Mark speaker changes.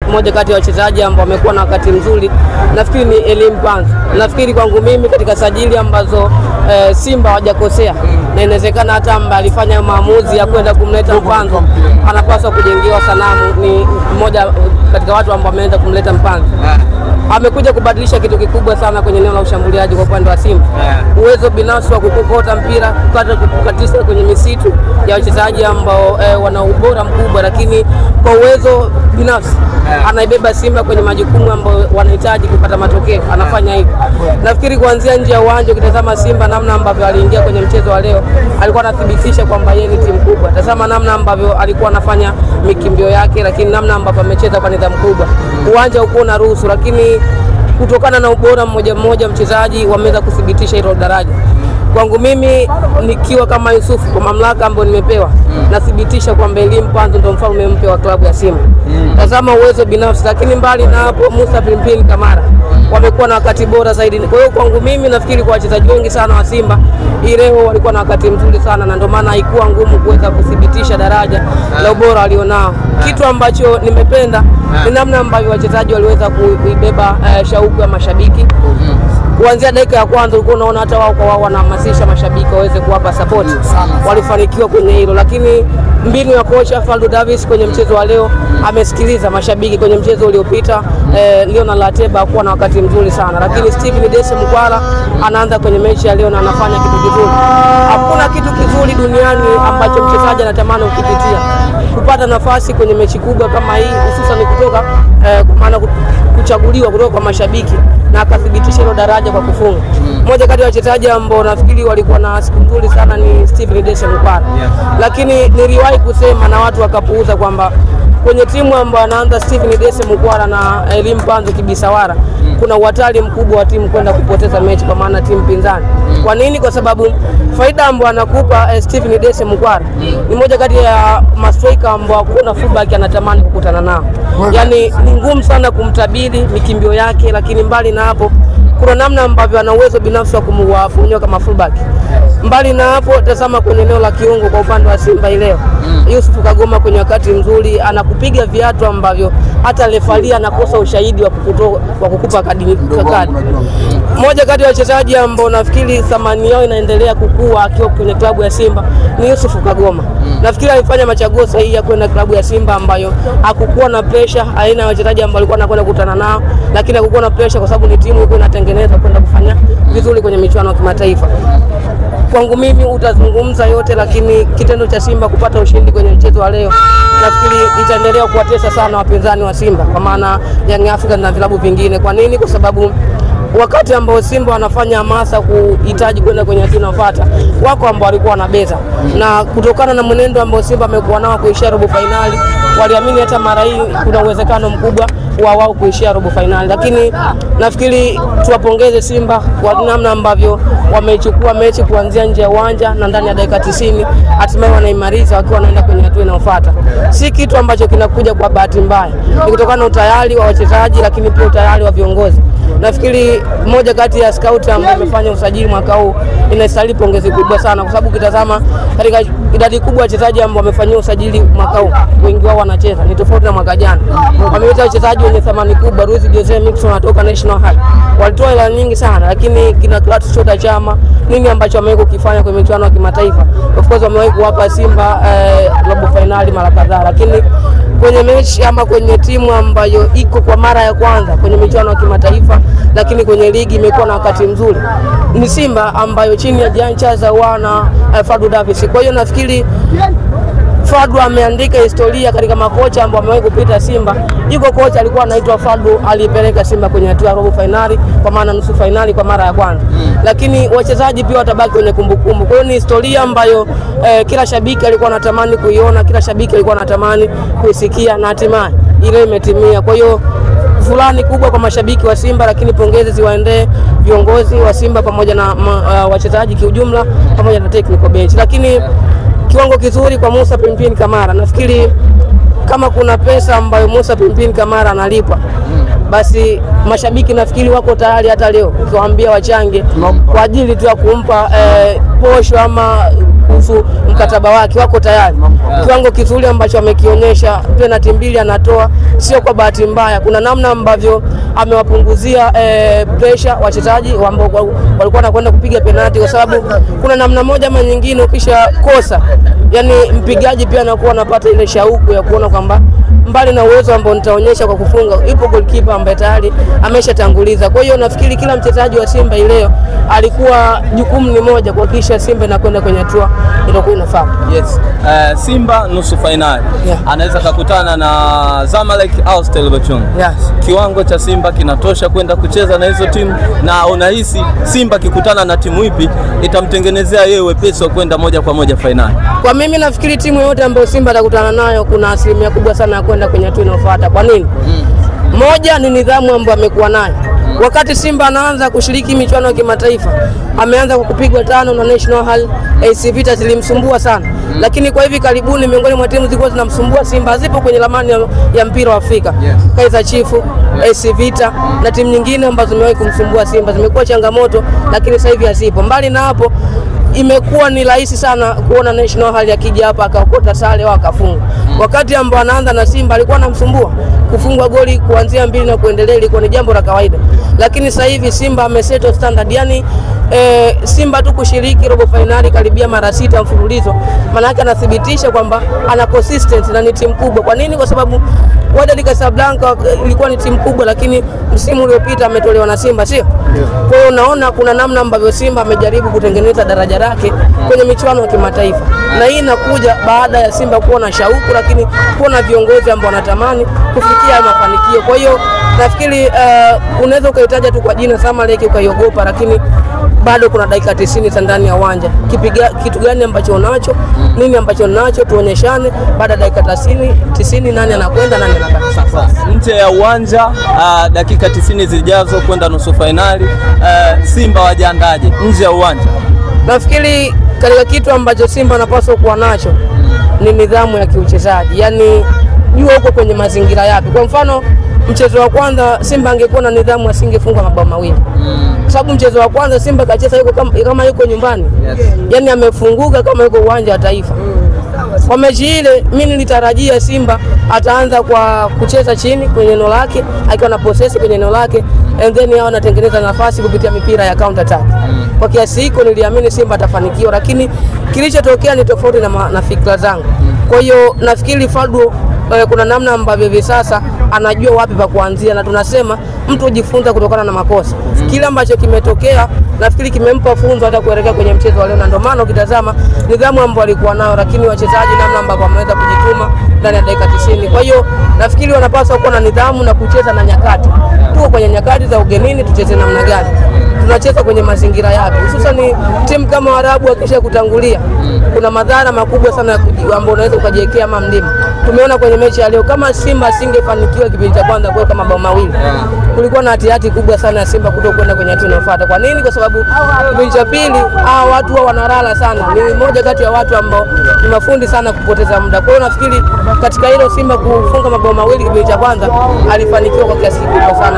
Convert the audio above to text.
Speaker 1: mmoja kati ya wachezaji ambao wamekuwa na wakati mzuri, nafikiri ni Elie Mpanzu. Nafikiri kwangu mimi katika sajili ambazo Simba hawajakosea, na inawezekana hata ambaye alifanya maamuzi ya kwenda kumleta Mpanzu anapaswa kujengewa sanamu. Ni mmoja katika watu ambao wameanza kumleta Mpanzu. Amekuja kubadilisha kitu kikubwa sana kwenye eneo la ushambuliaji kwa upande wa Simba. Uwezo binafsi wa kukokota mpira, kukatisha kwenye misitu ya wachezaji ambao wana ubora mkubwa, lakini kwa uwezo binafsi anaibeba Simba kwenye majukumu ambayo wanahitaji kupata matokeo, anafanya hivyo. Nafikiri kuanzia nje ya uwanja ukitazama Simba namna ambavyo aliingia kwenye mchezo wa leo, alikuwa anathibitisha kwamba yeye ni timu kubwa. Tazama namna ambavyo alikuwa anafanya mikimbio yake, lakini namna ambavyo amecheza kwa nidhamu kubwa. Uwanja uko na ruhusu, lakini kutokana na ubora mmoja mmoja mchezaji wameweza kuthibitisha hilo daraja. Kwangu mimi nikiwa kama Yusuf kwa mamlaka ambayo nimepewa, nathibitisha kwamba Elie Mpanzu ndio mfalme mpya wa klabu ya Simba. Tazama uwezo binafsi, lakini mbali na hapo Musa Pimpin Kamara wamekuwa na wakati bora zaidi. Kwa hiyo kwangu mimi nafikiri kwa wachezaji wengi sana wa Simba hii leo walikuwa na wakati mzuri sana, na ndio maana haikuwa ngumu kuweza kuthibitisha daraja la ubora walionao. Kitu ambacho nimependa ni namna ambavyo wachezaji waliweza kuibeba shauku ya mashabiki. Kuanzia dakika ya kwanza ulikuwa unaona hata wao kwa wao wanahamasisha mashabiki waweze kuwapa support. Walifanikiwa kwenye hilo, lakini mbinu ya kocha Fadlu Davis kwenye mchezo wa leo amesikiliza mashabiki. Kwenye mchezo uliopita Leonard Lateba hakuwa na wakati mzuri sana, lakini Stephen Dese Mukwala anaanza kwenye mechi ya leo na anafanya kitu kizuri. Hakuna kitu kizuri duniani ambacho mchezaji anatamani kukipitia, kupata nafasi kwenye mechi kubwa kama hii, hususan kutoka maana kuchaguliwa kutoka kwa mashabiki na akathibitisha hilo daraja kwa kufunga. Mmoja kati ya wachezaji ambao nafikiri walikuwa na siku nzuri sana ni Stephen Dese Mukwala. Lakini niliwahi kusema na watu wakapuuza kwamba kwenye timu ambayo anaanza Stephen Dese Mukwala na Elie Mpanzu Kibisawara, kuna uhatari mkubwa wa timu kwenda kupoteza mechi kwa maana timu pinzani. Kwa nini? Kwa sababu faida ambayo anakupa Stephen Dese Mukwala ni moja kati ya mastrika ambao kuna fullback anatamani kukutana nao. Yaani ni ngumu sana kumtabiri mikimbio yake, lakini mbali na hapo kuna namna ambavyo ana uwezo binafsi wa kumwafunyoa kama fullback. Mbali na hapo tazama kwenye eneo la kiungo kwa upande wa Simba leo. Yusuf Kagoma kwenye wakati mzuri anakupiga viatu ambavyo hata refaria anakosa ushahidi wa kukupa kadi. Mmoja kati ya wachezaji ambao nafikiri thamani yao inaendelea kukua akiwa kwenye klabu ya Simba ni Yusuf Kagoma. Nafikiri alifanya machaguo sahihi ya kwenda klabu ya Simba ambayo hakukuwa na pressure, aina ya wachezaji ambao walikuwa wanakwenda kukutana nao, lakini hakukuwa na pressure kwa sababu ni timu ilikuwa inatengenezwa kwenda kufanya vizuri kwenye michuano ya kimataifa. Kwangu mimi utazungumza yote, lakini kitendo cha Simba kupata ushindi kwenye mchezo wa leo nafikiri itaendelea kuwatesa sana wapinzani wa Simba, kwa maana Young Africans na vilabu vingine. Kwa nini? Kwa sababu wakati ambao Simba wanafanya hamasa kuhitaji kwenda kwenye hatua inayofuata, wako ambao walikuwa wanabeza, na kutokana na mwenendo ambao Simba amekuwa nao kuishia robo finali, waliamini hata mara hii kuna uwezekano mkubwa wa wao kuishia robo finali. Lakini nafikiri tuwapongeze Simba kwa namna ambavyo wamechukua mechi kuanzia nje ya uwanja na ndani ya dakika 90 hatimaye wanaimaliza wakiwa wanaenda kwenye hatua inayofuata. Si kitu ambacho kinakuja kwa bahati mbaya, ni kutokana na utayari wa wachezaji, lakini pia utayari wa viongozi. Nafikiri mmoja kati ya scout ambao amefanya usajili mwaka huu inastahili pongezi kubwa sana, kwa sababu kitazama katika idadi kubwa ya wachezaji ambao wamefanyia usajili mwaka huu, wengi wao wanacheza, ni tofauti na mwaka jana. Wameleta wachezaji wenye thamani kubwa. Ruiz Jose Mixon anatoka National High, walitoa hela nyingi sana, lakini kina Clatous Chota Chama nini ambacho wameweza kukifanya kwenye michuano ya kimataifa. Of course wamewahi kuwapa Simba robo finali mara kadhaa, lakini kwenye mechi ama kwenye timu ambayo iko kwa mara ya kwanza kwenye michuano ya kimataifa, lakini kwenye ligi imekuwa na wakati mzuri, ni Simba ambayo chini ya Jancha za wana Fadlu Davis. Kwa hiyo nafikiri Fadlu ameandika historia katika makocha ambao wamewahi kupita Simba. Yuko kocha alikuwa anaitwa Fadlu, alipeleka Simba kwenye hatua ya robo finali, kwa maana nusu finali kwa mara ya kwanza. Lakini wachezaji pia watabaki kwenye kumbukumbu. Kwa hiyo ni historia ambayo kila shabiki alikuwa anatamani kuiona, kila shabiki alikuwa anatamani kuisikia, na hatimaye ile imetimia. Kwa hiyo fulani kubwa kwa mashabiki wa Simba, lakini pongezi ziwaendee viongozi wa Simba pamoja na wachezaji kiujumla pamoja na technical bench. Lakini kiwango kizuri kwa Musa Pimpin Kamara. Nafikiri kama kuna pesa ambayo Musa Pimpin Kamara analipwa, basi mashabiki nafikiri wako tayari hata leo ukiwaambia wachange kwa ajili tu ya kumpa posho ama kuhusu mkataba wake, wako tayari. Kiwango kizuri ambacho amekionyesha, penalty mbili anatoa, sio kwa bahati mbaya. Kuna namna ambavyo amewapunguzia pressure wachezaji ambao walikuwa wanakwenda kupiga penalty, kwa sababu kuna namna moja ama nyingine ukisha kosa, yani mpigaji pia anakuwa anapata ile shauku ya kuona kwamba mbali na uwezo ambao nitaonyesha kwa kufunga, ipo goalkeeper ambaye tayari ameshatanguliza. Kwa hiyo nafikiri kila mchezaji wa Simba leo alikuwa jukumu ni moja, kuhakikisha Simba inakwenda kwenye hatua iliyokuwa inafaa.
Speaker 2: Yes. Simba nusu finali. Anaweza kukutana na Zamalek au Stellenbosch.
Speaker 1: Yes.
Speaker 2: Kiwango cha Simba kinatosha kwenda kucheza na hizo timu, na unahisi Simba kikutana na timu ipi itamtengenezea yeye wepesi wa kwenda moja kwa moja finali?
Speaker 1: Kwa mimi nafikiri timu yote ambayo Simba atakutana nayo kuna asilimia kubwa sana ya kwenda kwenye hatua inayofuata. Kwa nini? Moja ni nidhamu ambayo amekuwa nayo. Wakati Simba anaanza kushiriki michuano ya kimataifa, ameanza kwa kupigwa 5 na National Hall, AC Vita zilimsumbua sana. Lakini kwa hivi karibuni miongoni mwa timu zilikuwa zinamsumbua Simba zipo kwenye ramani ya mpira wa Afrika. Kaizer Chiefs, AC Vita na timu nyingine ambazo zimewahi kumsumbua Simba zimekuwa changamoto, lakini sasa hivi hazipo. Mbali na hapo, imekuwa ni rahisi sana kuona National Hall akija hapa akaokota sare au akafunga. Wakati ambao anaanza na Simba alikuwa anamsumbua, kufungwa goli kuanzia 2 na kuendelea ilikuwa ni jambo la kawaida. Lakini sasa hivi Simba amesettle standard, yani Simba tu kushiriki robo finali karibia mara 6 mfululizo, maana yake anathibitisha kwamba ana consistency na ni timu kubwa. Kwa nini? Kwa sababu Wydad Casablanca ilikuwa ni timu kubwa, lakini msimu uliopita ametolewa na Simba, sio? Kwa hiyo unaona kuna namna ambavyo Simba amejaribu kutengeneza daraja lake kwenye michuano ya kimataifa, na hii inakuja baada ya Simba kuwa na shauku, lakini kuwa na viongozi ambao wanatamani kufikia mafanikio. Kwa hiyo nafikiri unaweza ukahitaja tu kwa jina Zamalek ukaiogopa, lakini bado kuna dakika 90 ndani ya uwanja. Kitu gani ambacho unacho, nini ambacho unacho, tuonyeshane. Baada ya dakika 90 nani anakwenda nani anabaki.
Speaker 2: Sasa nje ya uwanja, dakika 90 zijazo kwenda nusu finali, Simba wajiandaje nje ya uwanja?
Speaker 1: Nafikiri katika kitu ambacho Simba anapaswa kuwa nacho ni nidhamu ya kiuchezaji, yani jua huko kwenye mazingira yapi. Kwa mfano mchezo wa kwanza Simba angekuwa na nidhamu asingefunga mabao mawili. Kwa sababu mchezo wa kwanza Simba kacheza yuko kama yuko nyumbani. Yani amefunguka kama yuko uwanja wa Taifa. Kwa mechi ile mimi nilitarajia Simba ataanza kwa kucheza chini kwenye eneo lake, akiwa na possess kwenye eneo lake, and then yao anatengeneza nafasi kupitia mipira ya counter attack. Kwa kiasi hiko niliamini Simba atafanikiwa, lakini kilichotokea ni tofauti na fikra zangu. Kwa hiyo nafikiri Fadlu kuna namna ambavyo hivi sasa anajua wapi pa kuanzia, na tunasema mtu ujifunza kutokana na makosa. Kile ambacho kimetokea nafikiri kimempa funzo hata kuelekea kwenye mchezo wa leo, na ndio maana ukitazama nidhamu ambayo alikuwa nayo, lakini wachezaji namna ambavyo wameweza kujituma ndani ya dakika 90. Kwa hiyo nafikiri wanapaswa kuwa na nidhamu na kucheza na nyakati. Tuko kwenye nyakati za ugenini, tucheze namna gani? Tunacheza kwenye mazingira yapi? Hususan ni timu kama Waarabu akisha kutangulia, kuna madhara makubwa sana ambayo unaweza ukajiwekea kama mlima. Tumeona kwenye mechi ya leo kama Simba asingefanikiwa kipindi cha kwanza kuweka mabao mawili, kulikuwa na hatihati kubwa sana ya Simba kutokwenda kwenye hatua inayofuata. Kwa nini? Kwa sababu kipindi cha pili watu wanalala sana. Ni mmoja kati ya watu ambao ni mafundi sana kupoteza muda. Kwa hiyo nafikiri katika hilo Simba kufunga mabao mawili kipindi cha kwanza alifanikiwa kwa kiasi kikubwa sana.